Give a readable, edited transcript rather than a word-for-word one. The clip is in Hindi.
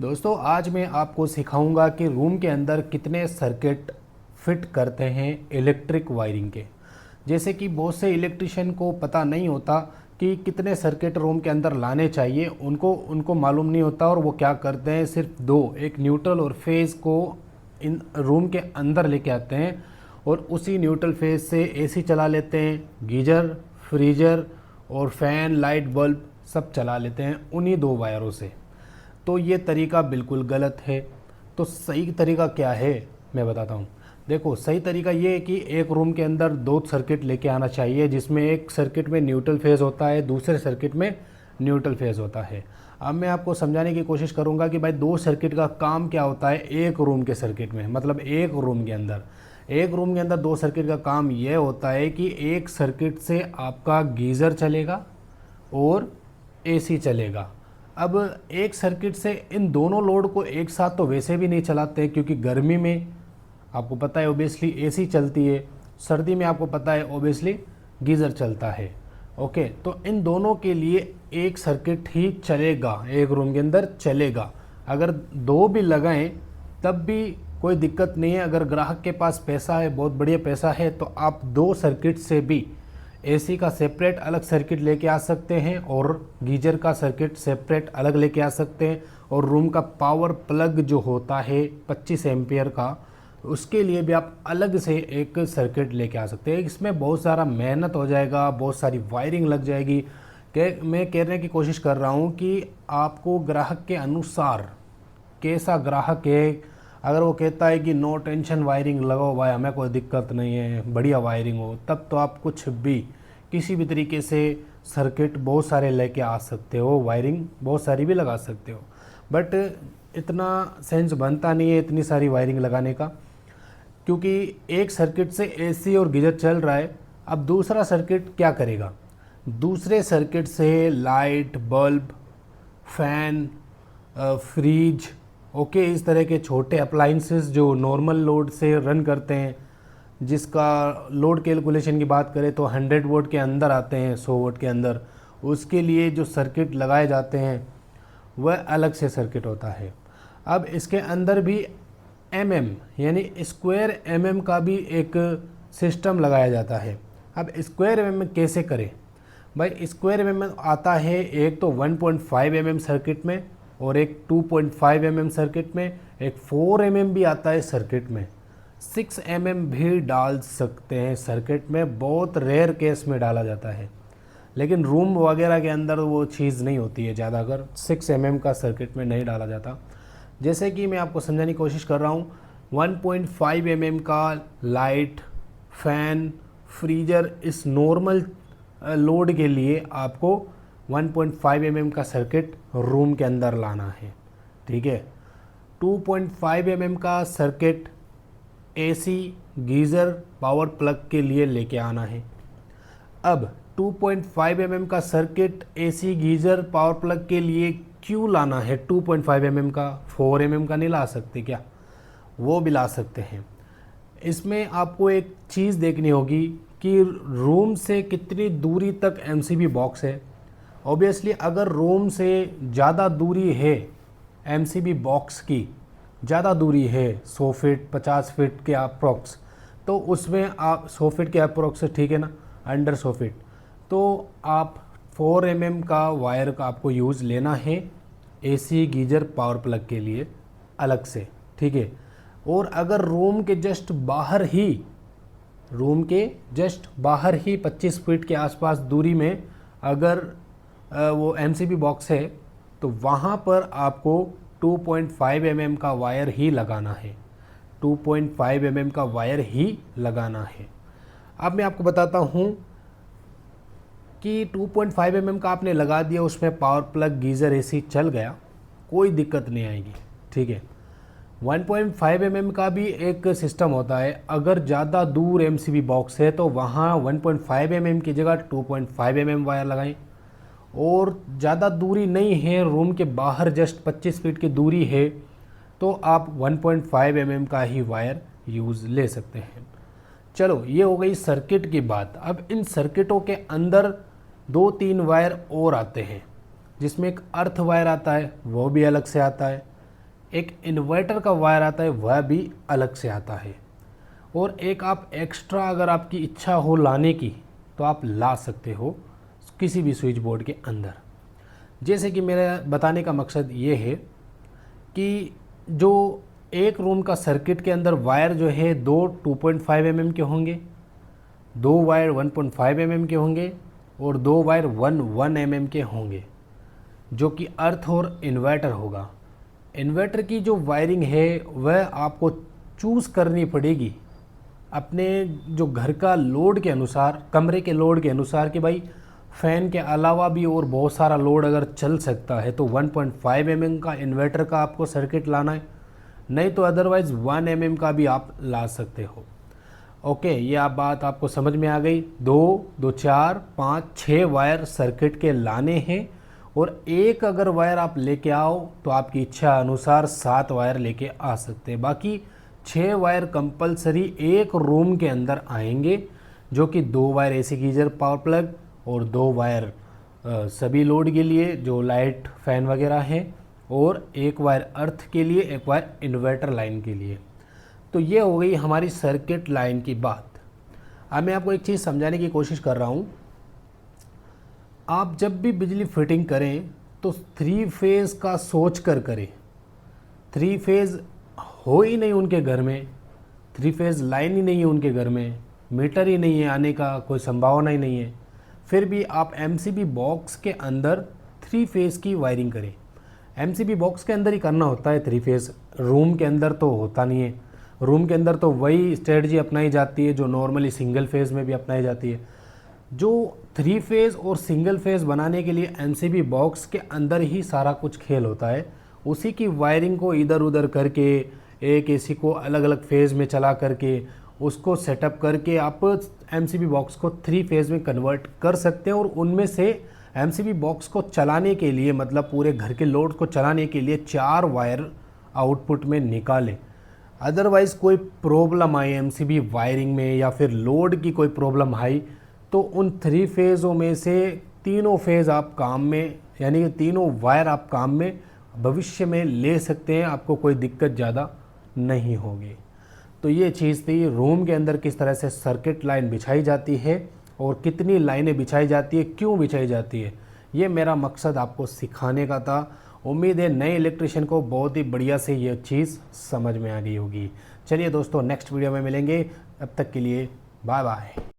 दोस्तों आज मैं आपको सिखाऊंगा कि रूम के अंदर कितने सर्किट फिट करते हैं इलेक्ट्रिक वायरिंग के। जैसे कि बहुत से इलेक्ट्रिशियन को पता नहीं होता कि कितने सर्किट रूम के अंदर लाने चाहिए, उनको मालूम नहीं होता और वो क्या करते हैं, सिर्फ दो, एक न्यूट्रल और फेज़ को इन रूम के अंदर लेके आते हैं और उसी न्यूट्रल फेज़ से एसी चला लेते हैं, गीजर, फ्रीजर और फैन, लाइट, बल्ब सब चला लेते हैं उन्हीं दो वायरों से। तो ये तरीका बिल्कुल गलत है। तो सही तरीका क्या है मैं बताता हूँ। देखो, सही तरीका ये है कि एक रूम के अंदर दो सर्किट लेके आना चाहिए, जिसमें एक सर्किट में न्यूट्रल फेज़ होता है, दूसरे सर्किट में न्यूट्रल फेज़ होता है। अब मैं आपको समझाने की कोशिश करूँगा कि भाई दो सर्किट का काम क्या होता है एक रूम के सर्किट में। मतलब एक रूम के अंदर दो सर्किट का काम ये होता है कि एक सर्किट से आपका गीज़र चलेगा और एसी चलेगा। अब एक सर्किट से इन दोनों लोड को एक साथ तो वैसे भी नहीं चलाते, क्योंकि गर्मी में आपको पता है ओबियसली एसी चलती है, सर्दी में आपको पता है ओबियसली गीज़र चलता है। ओके, तो इन दोनों के लिए एक सर्किट ही चलेगा, एक रूम के अंदर चलेगा। अगर दो भी लगाएं तब भी कोई दिक्कत नहीं है। अगर ग्राहक के पास पैसा है, बहुत बढ़िया पैसा है, तो आप दो सर्किट से भी एसी का सेपरेट अलग सर्किट लेके आ सकते हैं और गीजर का सर्किट सेपरेट अलग लेके आ सकते हैं। और रूम का पावर प्लग जो होता है 25 एम्पियर का, उसके लिए भी आप अलग से एक सर्किट लेके आ सकते हैं। इसमें बहुत सारा मेहनत हो जाएगा, बहुत सारी वायरिंग लग जाएगी। मैं कहने की कोशिश कर रहा हूँ कि आपको ग्राहक के अनुसार, कैसा ग्राहक है, अगर वो कहता है कि नो टेंशन वायरिंग लगाओ भाई, हमें कोई दिक्कत नहीं है, बढ़िया वायरिंग हो, तब तो आप कुछ भी किसी भी तरीके से सर्किट बहुत सारे लेके आ सकते हो, वायरिंग बहुत सारी भी लगा सकते हो। बट इतना सेंस बनता नहीं है इतनी सारी वायरिंग लगाने का, क्योंकि एक सर्किट से एसी और गीजर चल रहा है। अब दूसरा सर्किट क्या करेगा, दूसरे सर्किट से light, bulb, fan, fridge, okay, इस तरह के छोटे अप्लाइंसेस जो नॉर्मल लोड से रन करते हैं, जिसका लोड कैलकुलेशन की बात करें तो 100 वोल्ट के अंदर आते हैं, 100 वोल्ट के अंदर, उसके लिए जो सर्किट लगाए जाते हैं वह अलग से सर्किट होता है। अब इसके अंदर भी यानी स्क्वायर का भी एक सिस्टम लगाया जाता है। अब स्क्वायर कैसे करें भाई, स्क्वायर आता है एक तो 1.5 सर्किट में और एक 2.5 सर्किट में, एक 4 भी आता है सर्किट में, 6 भी डाल सकते हैं सर्किट में, बहुत रेयर केस में डाला जाता है। लेकिन रूम वगैरह के अंदर वो चीज़ नहीं होती है ज़्यादा, अगर 6 का सर्किट में नहीं डाला जाता। जैसे कि मैं आपको समझाने की कोशिश कर रहा हूँ, 1.5 का लाइट, फैन, फ्रीजर, इस नॉर्मल लोड के लिए आपको 1.5 का सर्किट रूम के अंदर लाना है, ठीक है। 2.5 का circuit AC, geyser, power plug के लिए लेके आना है। अब 2.5 का circuit AC, geyser, power plug के लिए क्यों लाना है 2.5 का, 4 का नहीं ला सकते क्या? वो भी ला सकते हैं। इसमें आपको एक चीज़ देखनी होगी कि रूम से कितनी दूरी तक एमसीबी बॉक्स है। ऑब्वियसली अगर रूम से ज़्यादा दूरी है, एमसीबी बॉक्स की ज़्यादा दूरी है, 100 फीट, 50 फीट के अप्रॉक्स, तो उसमें आप 100 फीट के अप्रॉक्स, ठीक है ना, अंडर 100 फीट, तो आप 4 का वायर का आपको यूज़ लेना है एसी, गीजर, पावर प्लग के लिए अलग से, ठीक है। और अगर रूम के जस्ट बाहर ही 25 फीट के आसपास दूरी में अगर वो एमसीबी बॉक्स है, तो वहाँ पर आपको 2.5 का वायर ही लगाना है, 2.5 का वायर ही लगाना है। अब मैं आपको बताता हूँ कि 2.5 का आपने लगा दिया, उसमें पावर प्लग, गीज़र, एसी चल गया, कोई दिक्कत नहीं आएगी, ठीक है। 1.5 का भी एक सिस्टम होता है। अगर ज़्यादा दूर एमसीबी बॉक्स है तो वहाँ 1.5 की जगह 2.5 वायर लगाएं। और ज़्यादा दूरी नहीं है, रूम के बाहर जस्ट 25 फीट की दूरी है, तो आप 1.5 का ही वायर यूज़ ले सकते हैं। चलो, ये हो गई सर्किट की बात। अब इन सर्किटों के अंदर 2-3 वायर और आते हैं, जिसमें एक अर्थ वायर आता है, वो भी अलग से आता है। एक इन्वर्टर का वायर आता है वह भी अलग से आता है, और एक आप एक्स्ट्रा अगर आपकी इच्छा हो लाने की तो आप ला सकते हो किसी भी स्विच बोर्ड के अंदर। जैसे कि मेरा बताने का मकसद ये है कि जो एक रूम का सर्किट के अंदर वायर जो है दो 2.5 mm के होंगे, दो वायर 1.5 mm के होंगे और दो वायर 1 mm के होंगे, जो कि अर्थ और इन्वर्टर होगा। इन्वर्टर की जो वायरिंग है वह आपको चूज़ करनी पड़ेगी अपने जो घर का लोड के अनुसार, कमरे के लोड के अनुसार, कि भाई फ़ैन के अलावा भी और बहुत सारा लोड अगर चल सकता है तो 1.5 mm का इन्वर्टर का आपको सर्किट लाना है, नहीं तो अदरवाइज़ 1 mm का भी आप ला सकते हो। ओके, ये आप बात आपको समझ में आ गई। 2, 4, 5, 6 वायर सर्किट के लाने हैं, और एक अगर वायर आप लेके आओ तो आपकी इच्छा अनुसार 7 वायर लेके आ सकते हैं। बाकी 6 वायर कंपलसरी एक रूम के अंदर आएंगे, जो कि 2 wire AC geyser power plug और 2 वायर सभी लोड के लिए जो लाइट फैन वगैरह हैं, और एक वायर अर्थ के लिए, एक वायर इन्वर्टर लाइन के लिए। तो ये हो गई हमारी सर्किट लाइन की बात। अब मैं आपको एक चीज़ समझाने की कोशिश कर रहा हूँ। आप जब भी बिजली फिटिंग करें तो 3 फेज़ का सोच कर करें। 3 फेज़ हो ही नहीं उनके घर में, 3 फेज़ लाइन ही नहीं है उनके घर में, मीटर ही नहीं है, आने का कोई संभावना ही नहीं है, फिर भी आप एमसीबी बॉक्स के अंदर 3 फेज़ की वायरिंग करें। एमसीबी बॉक्स के अंदर ही करना होता है 3 फेज़, रूम के अंदर तो होता नहीं है। रूम के अंदर तो वही स्ट्रेटजी अपनाई जाती है जो नॉर्मली सिंगल फेज़ में भी अपनाई जाती है। जो 3 फेज़ और सिंगल फेज़ बनाने के लिए एमसीबी बॉक्स के अंदर ही सारा कुछ खेल होता है। उसी की वायरिंग को इधर उधर करके, एक एसी को अलग अलग फेज़ में चला करके, उसको सेटअप करके आप एमसीबी बॉक्स को 3 फेज़ में कन्वर्ट कर सकते हैं। और उनमें से एमसीबी बॉक्स को चलाने के लिए, मतलब पूरे घर के लोड को चलाने के लिए 4 वायर आउटपुट में निकालें। अदरवाइज़ कोई प्रॉब्लम आई एमसीबी वायरिंग में या फिर लोड की कोई प्रॉब्लम आई तो उन 3 फेज़ों में से तीनों फेज़ आप काम में, यानी कि तीनों वायर आप काम में भविष्य में ले सकते हैं, आपको कोई दिक्कत ज़्यादा नहीं होगी। तो ये चीज़ थी रूम के अंदर किस तरह से सर्किट लाइन बिछाई जाती है और कितनी लाइनें बिछाई जाती है, क्यों बिछाई जाती है, ये मेरा मकसद आपको सिखाने का था। उम्मीद है नए इलेक्ट्रिशियन को बहुत ही बढ़िया से ये चीज़ समझ में आ गई होगी। चलिए दोस्तों, नेक्स्ट वीडियो में मिलेंगे, अब तक के लिए बाय बाय।